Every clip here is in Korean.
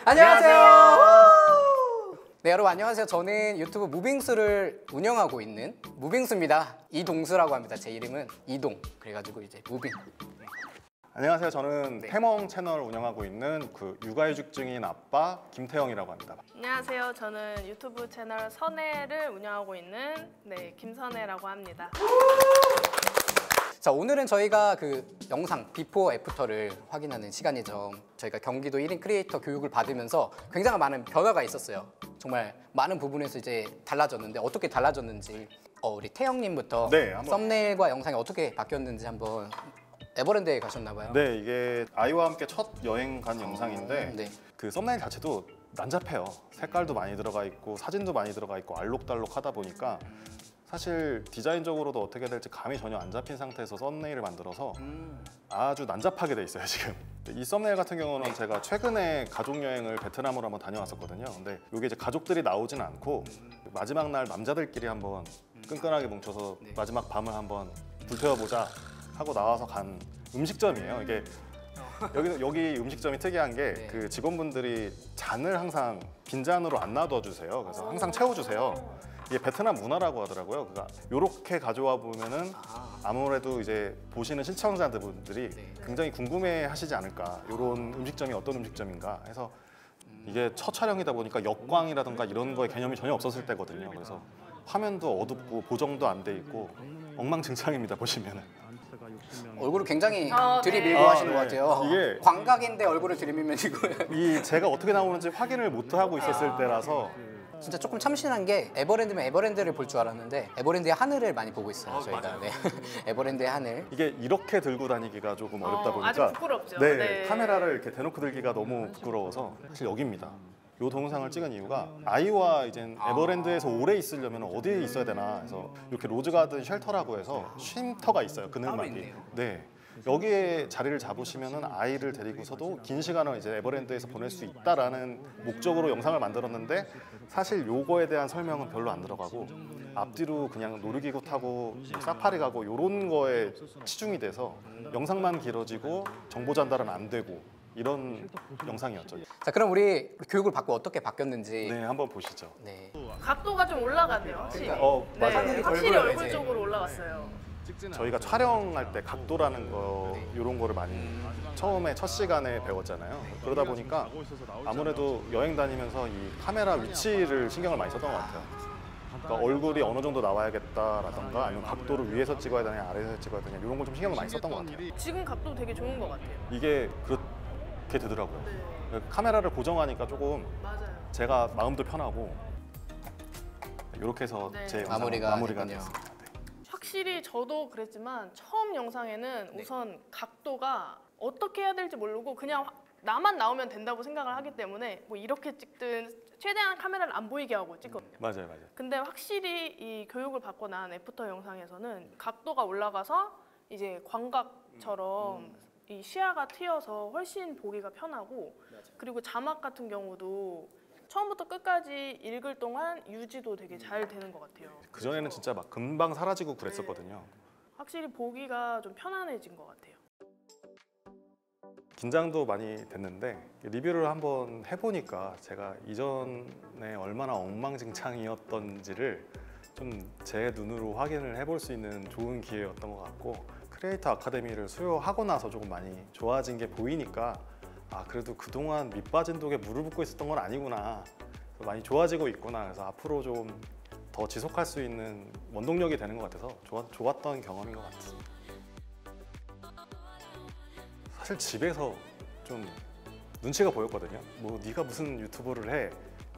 안녕하세요. 네, 여러분 안녕하세요. 저는 유튜브 무빙수를 운영하고 있는 무빙수입니다. 이동수라고 합니다. 제 이름은 이동. 그래가지고 이제 무빙. 안녕하세요. 저는 태멍 채널 운영하고 있는 육아휴직증인 아빠 김태형이라고 합니다. 안녕하세요. 저는 유튜브 채널 선혜를 운영하고 있는 김선혜라고 합니다. 자, 오늘은 저희가 영상 비포 애프터를 확인하는 시간이죠. 저희가 경기도 1인 크리에이터 교육을 받으면서 굉장히 많은 변화가 있었어요. 정말 많은 부분에서 이제 달라졌는데 어떻게 달라졌는지 우리 태형님부터 썸네일과 영상이 어떻게 바뀌었는지 한번. 에버랜드에 가셨나 봐요. 네, 이게 아이와 함께 첫 여행 간 영상인데 그 썸네일 자체도 난잡해요. 색깔도 많이 들어가 있고 사진도 많이 들어가 있고 알록달록 하다 보니까 사실 디자인적으로도 어떻게 될지 감이 전혀 안 잡힌 상태에서 썸네일을 만들어서 아주 난잡하게 돼 있어요, 지금. 이 썸네일 같은 경우는 제가 최근에 가족여행을 베트남으로 한번 다녀왔었거든요. 근데 이게 이제 가족들이 나오진 않고 마지막 날 남자들끼리 한번 끈끈하게 뭉쳐서 마지막 밤을 한번 불태워보자 하고 나와서 간 음식점이에요. 이게 여기 음식점이 특이한 게 그 직원분들이 잔을 항상 빈잔으로 안 놔둬 주세요. 그래서 항상 채워주세요. 이게 베트남 문화라고 하더라고요. 그러니까 이렇게 가져와 보면은 아무래도 이제 보시는 시청자분들이 굉장히 궁금해하시지 않을까. 이런 음식점이 어떤 음식점인가 해서 이게 첫 촬영이다 보니까 역광이라든가 이런 거에 개념이 전혀 없었을 때거든요. 그래서 화면도 어둡고 보정도 안 돼 있고 엉망진창입니다, 보시면은. 얼굴을 굉장히 들이밀고 하시는 것 같아요. 이게 광각인데 얼굴을 들이밀면 이거 제가 어떻게 나오는지 확인을 못 하고 있었을 때라서 진짜 조금 참신한 게 에버랜드면 에버랜드를 볼 줄 알았는데 에버랜드의 하늘을 많이 보고 있어요, 저희가. 네. 에버랜드의 하늘. 이게 이렇게 들고 다니기가 조금 어렵다 보니까 아주 부끄럽죠. 카메라를 이렇게 대놓고 들기가 너무 부끄러워서 사실 여기입니다. 이 동영상을 찍은 이유가 아이와 이제 에버랜드에서 오래 있으려면 어디에 있어야 되나 해서 이렇게 로즈가든 쉘터라고 해서 쉼터가 있어요, 그늘막이. 네. 여기에 자리를 잡으시면은 아이를 데리고서도 긴 시간을 이제 에버랜드에서 보낼 수 있다라는 목적으로 영상을 만들었는데 사실 요거에 대한 설명은 별로 안 들어가고 앞뒤로 그냥 놀이기구 타고 사파리 가고 요런 거에 치중이 돼서 영상만 길어지고 정보 전달은 안 되고 이런 영상이었죠. 자, 그럼 우리 교육을 받고 어떻게 바뀌었는지 한번 보시죠. 각도가 좀 올라갔네요, 확실히. 맞아요. 확실히 얼굴 쪽으로 올라갔어요. 저희가 촬영할 때 각도라는 거 이런 거를 많이 처음에 첫 시간에 배웠잖아요. 그러다 보니까 아무래도 여행 다니면서 이 카메라 위치를 신경을 많이 썼던 것 같아요. 그러니까 얼굴이 어느 정도 나와야겠다라던가 아니면 각도를 위에서 찍어야 되냐 아래에서 찍어야 되냐 이런 걸 좀 신경을 많이 썼던 것 같아요. 지금 각도 되게 좋은 것 같아요. 이게 그렇게 되더라고요. 카메라를 고정하니까 조금 제가 마음도 편하고 이렇게 해서 제 영상 마무리가 됐습니다. 확실히 저도 그랬지만 처음 영상에는 우선 각도가 어떻게 해야 될지 모르고 그냥 나만 나오면 된다고 생각을 하기 때문에 뭐 이렇게 찍든 최대한 카메라를 안 보이게 하고 찍거든요. 맞아요. 근데 확실히 이 교육을 받고 난 애프터 영상에서는 각도가 올라가서 이제 광각처럼 이 시야가 트여서 훨씬 보기가 편하고 그리고 자막 같은 경우도 처음부터 끝까지 읽을 동안 유지도 되게 잘 되는 것 같아요. 그전에는 진짜 막 금방 사라지고 그랬었거든요. 확실히 보기가 좀 편안해진 것 같아요. 긴장도 많이 됐는데 리뷰를 한번 해보니까 제가 이전에 얼마나 엉망진창이었던지를 좀 제 눈으로 확인을 해볼 수 있는 좋은 기회였던 것 같고 크리에이터 아카데미를 수료하고 나서 조금 많이 좋아진 게 보이니까 그래도 그동안 밑빠진 독에 물을 붓고 있었던 건 아니구나, 많이 좋아지고 있구나, 그래서 앞으로 좀 더 지속할 수 있는 원동력이 되는 것 같아서 좋았던 경험인 것 같습니다. 사실 집에서 좀 눈치가 보였거든요. 뭐 네가 무슨 유튜브를 해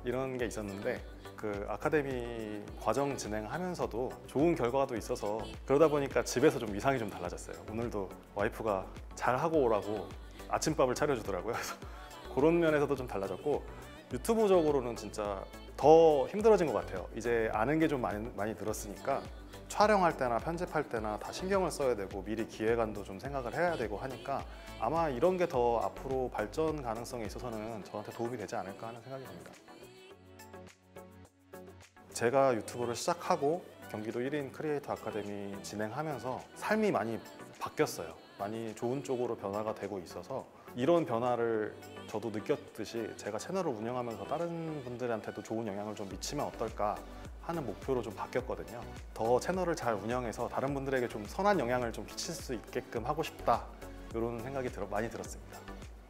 이런 게 있었는데 그 아카데미 과정 진행하면서도 좋은 결과도 있어서 그러다 보니까 집에서 좀 위상이 좀 달라졌어요. 오늘도 와이프가 잘하고 오라고 아침밥을 차려주더라고요. 그래서 그런 면에서도 좀 달라졌고 유튜브적으로는 진짜 더 힘들어진 것 같아요. 이제 아는 게 좀 많이 늘었으니까 촬영할 때나 편집할 때나 다 신경을 써야 되고 미리 기획안도 좀 생각을 해야 되고 하니까 아마 이런 게 더 앞으로 발전 가능성에 있어서는 저한테 도움이 되지 않을까 하는 생각이 듭니다. 제가 유튜브를 시작하고 경기도 1인 크리에이터 아카데미 진행하면서 삶이 많이 바뀌었어요. 많이 좋은 쪽으로 변화가 되고 있어서 이런 변화를 저도 느꼈듯이 제가 채널을 운영하면서 다른 분들한테도 좋은 영향을 좀 미치면 어떨까 하는 목표로 좀 바뀌었거든요. 더 채널을 잘 운영해서 다른 분들에게 좀 선한 영향을 좀 끼칠 수 있게끔 하고 싶다, 이런 생각이 많이 들었습니다.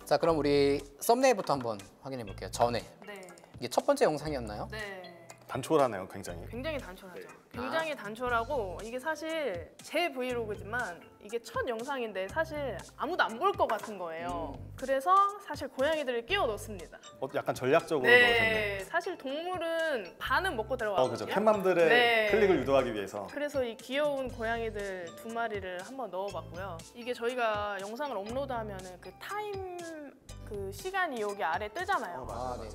자, 그럼 우리 썸네일부터 한번 확인해 볼게요. 전에 네. 이게 첫 번째 영상이었나요? 네. 단촐하네요, 굉장히. 굉장히 단촐하죠. 굉장히 단촐하고 이게 사실 제 브이로그지만 이게 첫 영상인데 사실 아무도 안 볼 것 같은 거예요. 그래서 사실 고양이들을 끼워 넣습니다. 약간 전략적으로 넣으셨네요. 네, 사실 동물은 반은 먹고 그죠. 들어가거든요. 팬맘들의 네. 클릭을 유도하기 위해서. 그래서 이 귀여운 고양이들 2마리를 한번 넣어봤고요. 이게 저희가 영상을 업로드하면은 그 타임 그 시간이 여기 아래 뜨잖아요. 아, 네.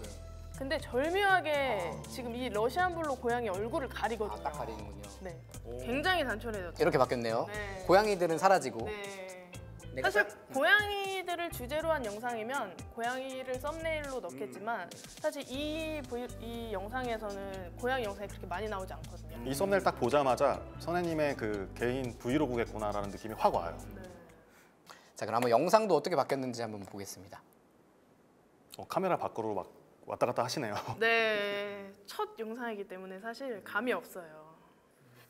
근데 절묘하게 지금 이 러시안 블루 고양이 얼굴을 가리거든요. 딱 가리는군요. 네, 굉장히 단촐해졌죠. 이렇게 바뀌었네요. 네. 고양이들은 사라지고. 네. 내가 사실 고양이들을 주제로 한 영상이면 고양이를 썸네일로 넣겠지만 사실 이 영상에서는 고양이 영상이 그렇게 많이 나오지 않거든요. 이 썸네일 딱 보자마자 선혜님의 그 개인 브이로그겠구나라는 느낌이 확 와요. 네. 자, 그럼 한번 영상도 어떻게 바뀌었는지 한번 보겠습니다. 카메라 밖으로 막 왔다 갔다 하시네요. 네, 첫 영상이기 때문에 사실 감이 없어요.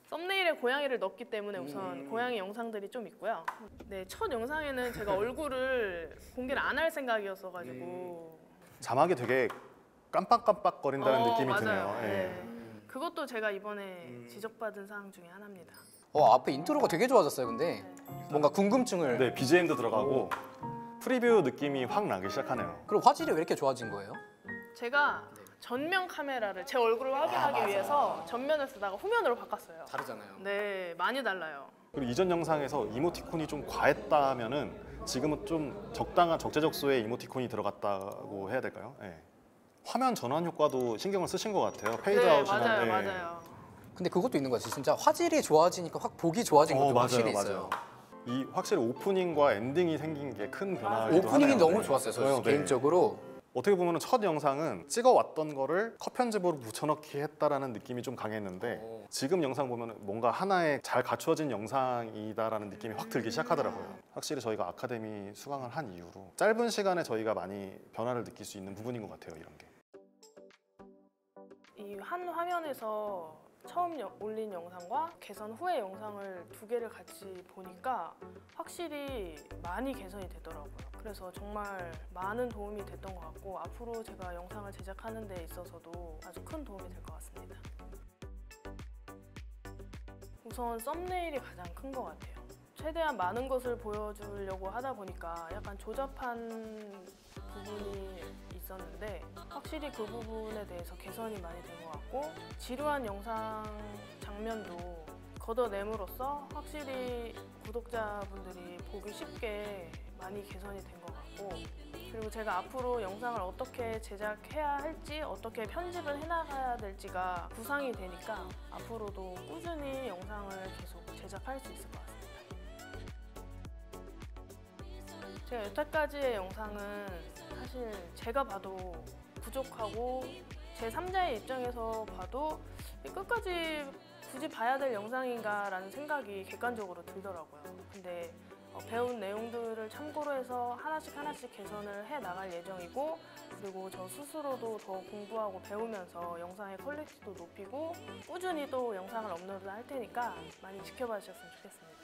썸네일에 고양이를 넣었기 때문에 우선 고양이 영상들이 좀 있고요. 네, 첫 영상에는 제가 얼굴을 공개를 안 할 생각이었어가지고 자막이 되게 깜빡깜빡거린다는 느낌이 맞아요. 드네요. 예. 네. 그것도 제가 이번에 지적받은 사항 중에 하나입니다. 앞에 인트로가 되게 좋아졌어요. 근데 뭔가 궁금증을. 네, BGM도 들어가고 프리뷰 느낌이 확 나기 시작하네요. 그리고 화질이 왜 이렇게 좋아진 거예요? 제가 전면 카메라를 제 얼굴을 확인하기 위해서 전면을 쓰다가 후면으로 바꿨어요. 다르잖아요. 네, 많이 달라요. 그리고 이전 영상에서 이모티콘이 좀 과했다면은 지금은 좀 적당한 적재적소의 이모티콘이 들어갔다고 해야 될까요? 예. 화면 전환 효과도 신경을 쓰신 것 같아요. 페이드 네, 아웃이나. 맞아요, 예. 맞아요. 근데 그것도 있는 거지. 진짜 화질이 좋아지니까 확 보기 좋아진 것도 확실히 있어요. 이 확실히 오프닝과 엔딩이 생긴 게 큰 변화이기도 오프닝이 하네요. 너무 네. 좋았어요. 저 네. 개인적으로. 어떻게 보면 첫 영상은 찍어왔던 거를 컷 편집으로 붙여넣기 했다라는 느낌이 좀 강했는데 지금 영상 보면 뭔가 하나의 잘 갖추어진 영상이다라는 느낌이 확 들기 시작하더라고요. 확실히 저희가 아카데미 수강을 한 이후로 짧은 시간에 저희가 많이 변화를 느낄 수 있는 부분인 것 같아요. 이런 게. 이 한 화면에서 처음 올린 영상과 개선 후의 영상을 두 개를 같이 보니까 확실히 많이 개선이 되더라고요. 그래서 정말 많은 도움이 됐던 것 같고 앞으로 제가 영상을 제작하는 데 있어서도 아주 큰 도움이 될 것 같습니다. 우선 썸네일이 가장 큰 것 같아요. 최대한 많은 것을 보여주려고 하다 보니까 약간 조잡한 부분이 있었는데 확실히 그 부분에 대해서 개선이 많이 된 것 같고 지루한 영상 장면도 걷어냄으로써 확실히 구독자분들이 보기 쉽게 많이 개선이 된 것 같고 그리고 제가 앞으로 영상을 어떻게 제작해야 할지 어떻게 편집을 해나가야 될지가 구상이 되니까 앞으로도 꾸준히 영상을 계속 제작할 수 있을 것 같습니다. 제가 여태까지의 영상은 사실 제가 봐도 부족하고 제3자의 입장에서 봐도 끝까지 굳이 봐야 될 영상인가라는 생각이 객관적으로 들더라고요. 근데 배운 내용들을 참고로 해서 하나씩 개선을 해 나갈 예정이고 그리고 저 스스로도 더 공부하고 배우면서 영상의 퀄리티도 높이고 꾸준히 또 영상을 업로드 할 테니까 많이 지켜봐 주셨으면 좋겠습니다.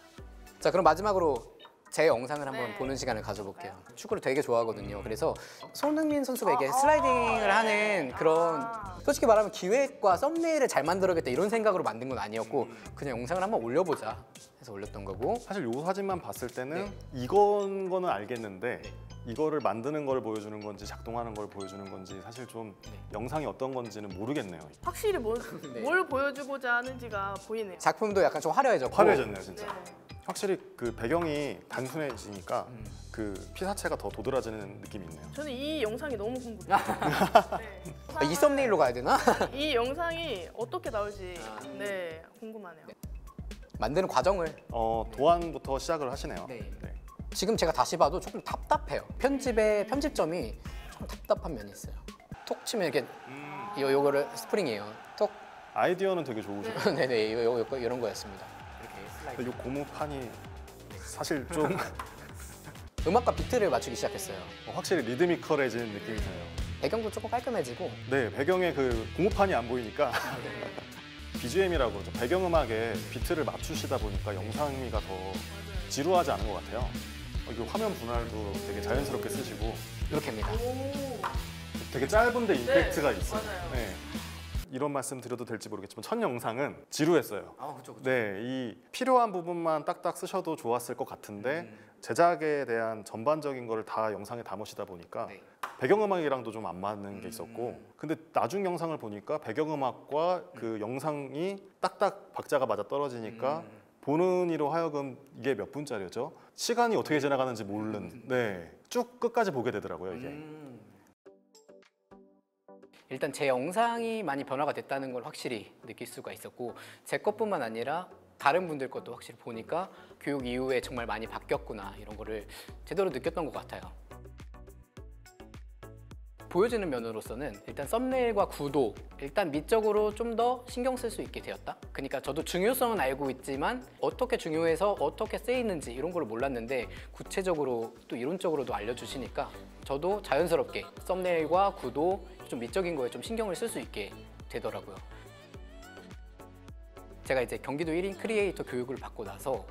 자, 그럼 마지막으로 제 영상을 한번 네. 보는 시간을 가져볼게요. 축구를 되게 좋아하거든요. 그래서 손흥민 선수가 이게 슬라이딩을 하는 그런 솔직히 말하면 기획과 썸네일을 잘 만들어야겠다 이런 생각으로 만든 건 아니었고 그냥 영상을 한번 올려보자 해서 올렸던 거고 사실 이 사진만 봤을 때는 네. 이건 거는 알겠는데 이거를 만드는 걸 보여주는 건지 작동하는 걸 보여주는 건지 사실 좀 영상이 어떤 건지는 모르겠네요. 확실히 네. 뭘 보여주고자 하는지가 보이네요. 작품도 약간 좀 화려해졌고 화려해졌네요, 진짜. 네. 확실히 그 배경이 단순해지니까 그 피사체가 더 도드라지는 느낌이 있네요. 저는 이 영상이 너무 궁금해요. 네. 이 썸네일로 가야 되나? 이 영상이 어떻게 나올지 네 궁금하네요. 만드는 과정을 도안부터 시작을 하시네요. 네. 네. 지금 제가 다시 봐도 조금 답답해요. 편집의 편집점이 조금 답답한 면이 있어요. 톡 치면 이렇게 요거를 스프링이에요. 톡. 아이디어는 되게 좋으시고 네네 이런 거였습니다. 이렇게 슬라이드. 이 고무판이 사실 좀 음악과 비트를 맞추기 시작했어요. 확실히 리드미컬해진 느낌이 드네요. 배경도 조금 깔끔해지고. 네, 배경에 그 공모판이 안 보이니까 BGM이라고 그러죠. 배경음악에 비트를 맞추시다 보니까 영상미가 더 지루하지 않은 것 같아요. 이게 화면 분할도 되게 자연스럽게 쓰시고 이렇게입니다. 되게 짧은데 임팩트가 네, 있어요. 맞아요. 네. 이런 말씀 드려도 될지 모르겠지만 첫 영상은 지루했어요. 그쵸. 네, 이 필요한 부분만 딱딱 쓰셔도 좋았을 것 같은데 제작에 대한 전반적인 거를 다 영상에 담으시다 보니까 네. 배경음악이랑도 좀 안 맞는 게 있었고 근데 나중 영상을 보니까 배경음악과 그 영상이 딱딱 박자가 맞아 떨어지니까 보는 이로 하여금 이게 몇 분짜리였죠? 시간이 어떻게 지나가는지 모르는 네, 쭉 끝까지 보게 되더라고요 이게. 일단 제 영상이 많이 변화가 됐다는 걸 확실히 느낄 수가 있었고 제 것뿐만 아니라 다른 분들 것도 확실히 보니까 교육 이후에 정말 많이 바뀌었구나 이런 거를 제대로 느꼈던 것 같아요. 보여지는 면으로서는 일단 썸네일과 구도 일단 미적으로 좀 더 신경 쓸 수 있게 되었다. 그러니까 저도 중요성은 알고 있지만 어떻게 중요해서 어떻게 쓰이는지 이런 걸 몰랐는데 구체적으로 또 이론적으로도 알려주시니까 저도 자연스럽게 썸네일과 구도 좀 미적인 거에 좀 신경을 쓸 수 있게 되더라고요. 제가 이제 경기도 1인 크리에이터 교육을 받고 나서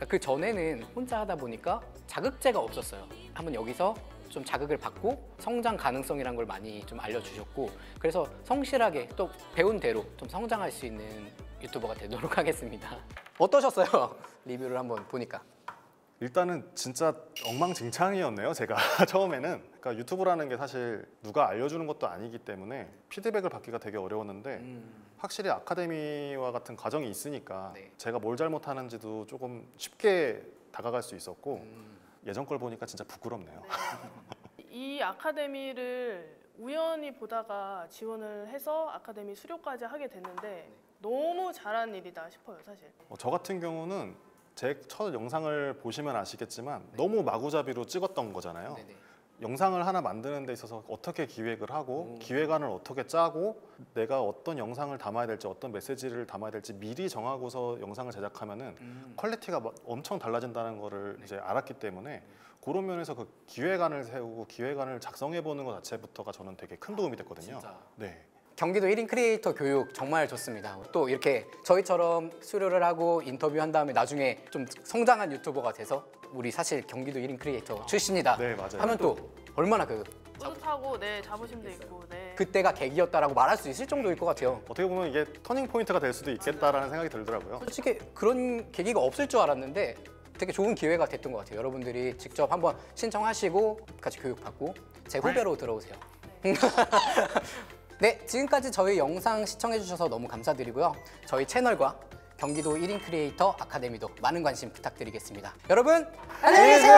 그 전에는 혼자 하다 보니까 자극제가 없었어요. 한번 여기서 좀 자극을 받고 성장 가능성이란 걸 많이 좀 알려주셨고 그래서 성실하게 또 배운 대로 좀 성장할 수 있는 유튜버가 되도록 하겠습니다. 어떠셨어요? 리뷰를 한번 보니까. 일단은 진짜 엉망진창이었네요 제가 처음에는. 그러니까 유튜브라는 게 사실 누가 알려주는 것도 아니기 때문에 피드백을 받기가 되게 어려웠는데 확실히 아카데미와 같은 과정이 있으니까 네. 제가 뭘 잘못하는지도 조금 쉽게 다가갈 수 있었고 예전 걸 보니까 진짜 부끄럽네요. 이 아카데미를 우연히 보다가 지원을 해서 아카데미 수료까지 하게 됐는데 너무 잘한 일이다 싶어요 사실. 저 같은 경우는 제 첫 영상을 보시면 아시겠지만 너무 마구잡이로 찍었던 거잖아요. 네네. 영상을 하나 만드는 데 있어서 어떻게 기획을 하고 기획안을 어떻게 짜고 내가 어떤 영상을 담아야 될지 어떤 메시지를 담아야 될지 미리 정하고서 영상을 제작하면은 퀄리티가 엄청 달라진다는 거를 이제 알았기 때문에 그런 면에서 그 기획안을 세우고 기획안을 작성해 보는 것 자체부터가 저는 되게 큰 도움이 됐거든요. 진짜. 네. 경기도 1인 크리에이터 교육 정말 좋습니다. 또 이렇게 저희처럼 수료를 하고 인터뷰한 다음에 나중에 좀 성장한 유튜버가 돼서 우리 사실 경기도 1인 크리에이터 출신이다 네, 맞아요. 하면 또 얼마나 그 뿌듯하고 네 자부심도 있고 네. 그때가 계기였다라고 말할 수 있을 정도일 것 같아요. 어떻게 보면 이게 터닝 포인트가 될 수도 있겠다라는 생각이 들더라고요. 솔직히 그런 계기가 없을 줄 알았는데 되게 좋은 기회가 됐던 것 같아요. 여러분들이 직접 한번 신청하시고 같이 교육받고 제 후배로 들어오세요. 네, 지금까지 저희 영상 시청해주셔서 너무 감사드리고요. 저희 채널과 경기도 1인 크리에이터 아카데미도 많은 관심 부탁드리겠습니다. 여러분, 안녕히 계세요!